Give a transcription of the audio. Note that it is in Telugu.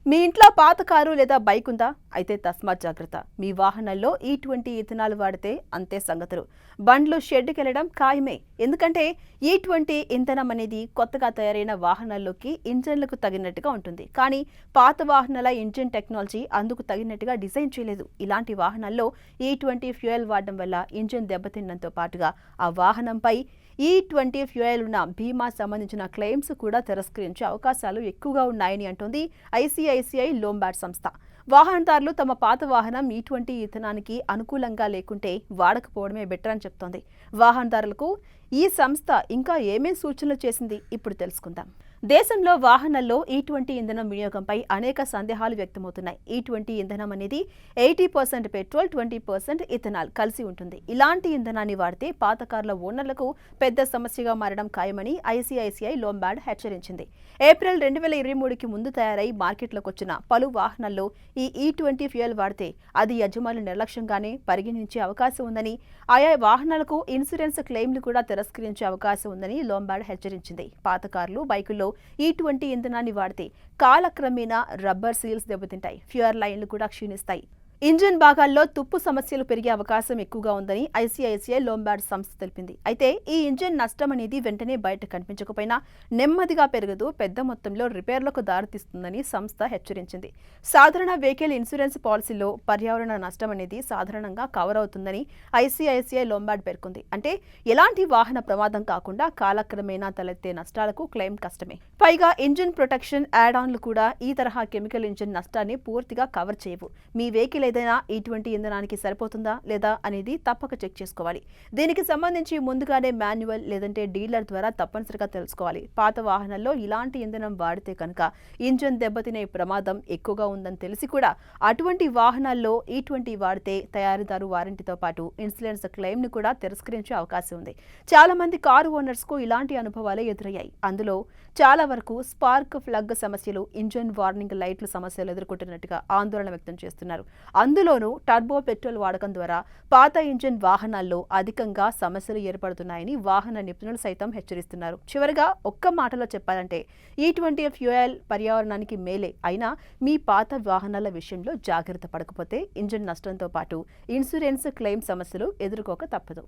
మీ ఇంట్లో పాత కారు లేదా బైక్ ఉందా? అయితే తస్మాత్ జాగ్రత్త. మీ వాహనాల్లో E20 ఇథనాల్ వాడితే అంతే సంగతులు. బండ్లు షెడ్డుకెళ్లడం ఖాయమే. ఎందుకంటే E20 ఇంధనం అనేది కొత్తగా తయారైన వాహనాల్లోకి ఇంజన్లకు తగినట్టుగా ఉంటుంది. కానీ పాత వాహనాల ఇంజిన్ టెక్నాలజీ అందుకు తగినట్టుగా డిజైన్ చేయలేదు. ఇలాంటి వాహనాల్లో E20 ఫ్యూయల్ వాడడం వల్ల ఇంజిన్ దెబ్బతినడంతో పాటుగా ఆ వాహనంపై E20 ఫ్యూయల్ ఉన్న బీమా సంబంధించిన క్లెయిమ్స్ కూడా తిరస్కరించే అవకాశాలు ఎక్కువగా ఉన్నాయని అంటోంది ఐసీఐసీఐ లోంబార్డ్ సంస్థ. వాహనదారులు తమ పాత వాహనం E20 ఇథనానికి అనుకూలంగా లేకుంటే వాడకపోవడమే బెటర్ అని చెప్తోంది. వాహనదారులకు ఈ సంస్థ ఇంకా ఏమేం సూచనలు చేసింది ఇప్పుడు తెలుసుకుందాం. దేశంలో వాహనాల్లో E20 ఇంధనం వినియోగంపై అనేక సందేహాలు వ్యక్తమవుతున్నాయి. E20 ఇంధనం అనేది 80% పెట్రోల్, 20% ఇథనాల్ కలిసి ఉంటుంది. ఇలాంటి ఇంధనాన్ని వాడితే పాత కార్ల ఓనర్లకు పెద్ద సమస్యగా మారడం ఖాయమని ఐసీఐసీఐ లోంబార్డ్ హెచ్చరించింది. ఏప్రిల్ 2023కి ముందు తయారై మార్కెట్లోకి వచ్చిన పలు వాహనాల్లో ఈ E20 ఫ్యూయల్ వాడితే అది యజమానులు నిర్లక్ష్యంగానే పరిగణించే అవకాశం ఉందని, ఆయా వాహనాలకు ఇన్సూరెన్స్ క్లెయిమ్లు కూడా తిరస్కరించే అవకాశం ఉందని లోంబార్డ్ హెచ్చరించింది. పాత కార్లు, బైకుల్లో E20 ఇంధనాన్ని వాడితే కాలక్రమేణా రబ్బర్ సీల్స్ దెబ్బతింటాయి, ఫ్యూయల్ లైన్లు కూడా క్షీణిస్తాయి. ఇంజిన్ భాగాల్లో తుప్పు సమస్యలు పెరిగే అవకాశం ఎక్కువగా ఉందని ఐసీఐసీఐ లోంబార్డ్ సంస్థ తెలిపింది. అయితే ఈ ఇంజిన్ నష్టం అనేది వెంటనే బయట కనిపించకపోయినా నెమ్మదిగా పెరగదు, పెద్ద మొత్తంలో రిపేర్లకు దారితీస్తుందని సంస్థ హెచ్చరించింది. సాధారణ వెహికల్ ఇన్సూరెన్స్ పాలసీలో పర్యావరణ నష్టం అనేది సాధారణంగా కవర్ అవుతుందని ఐసీఐసీఐ లోంబార్డ్ పేర్కొంది. అంటే ఎలాంటి వాహన ప్రమాదం కాకుండా కాలక్రమేణా తలెత్తే నష్టాలకు క్లెయిమ్ కష్టమే. పైగా ఇంజిన్ ప్రొటెక్షన్ యాడ్ ఆన్లు కూడా ఈ తరహా కెమికల్ ఇంజిన్ నష్టాన్ని పూర్తిగా కవర్ చేయవు. మీ వెహికల్ ఏదైనా E20 ఇంధనానికి సరిపోతుందా లేదా అనేది తప్పక చెక్ చేసుకోవాలి. దీనికి సంబంధించి ముందుగానే మాన్యువల్ లేదంటే డీలర్ ద్వారా తప్పనిసరిగా తెలుసుకోవాలి. పాత వాహనాల్లో ఇలాంటి ఇంధనం వాడితే కనుక ఇంజిన్ దెబ్బతినే ప్రమాదం ఎక్కువగా ఉందని తెలిసి కూడా అటువంటి వాహనాల్లో E20 వాడితే తయారీదారు వారంటీతో పాటు ఇన్సూరెన్స్ క్లెయిమ్ ను కూడా తిరస్కరించే అవకాశం ఉంది. చాలా మంది కారు ఓనర్స్ కు ఇలాంటి అనుభవాలే ఎదురయ్యాయి. అందులో చాలా వరకు స్పార్క్ ప్లగ్ సమస్యలు, ఇంజిన్ వార్నింగ్ లైట్లు సమస్యలు ఎదుర్కొంటున్నట్టుగా ఆందోళన వ్యక్తం చేస్తున్నారు. అందులోనూ టర్బో పెట్రోల్ వాడకం ద్వారా పాత ఇంజిన్ వాహనాల్లో అధికంగా సమస్యలు ఏర్పడుతున్నాయని వాహన నిపుణులు సైతం హెచ్చరిస్తున్నారు. చివరగా ఒక్క మాటలో చెప్పాలంటే E20 ఫ్యూయల్ పర్యావరణానికి మేలే, అయినా మీ పాత వాహనాల విషయంలో జాగ్రత్త పడకపోతే ఇంజిన్ నష్టంతో పాటు ఇన్సూరెన్స్ క్లెయిమ్ సమస్యలు ఎదుర్కోక తప్పదు.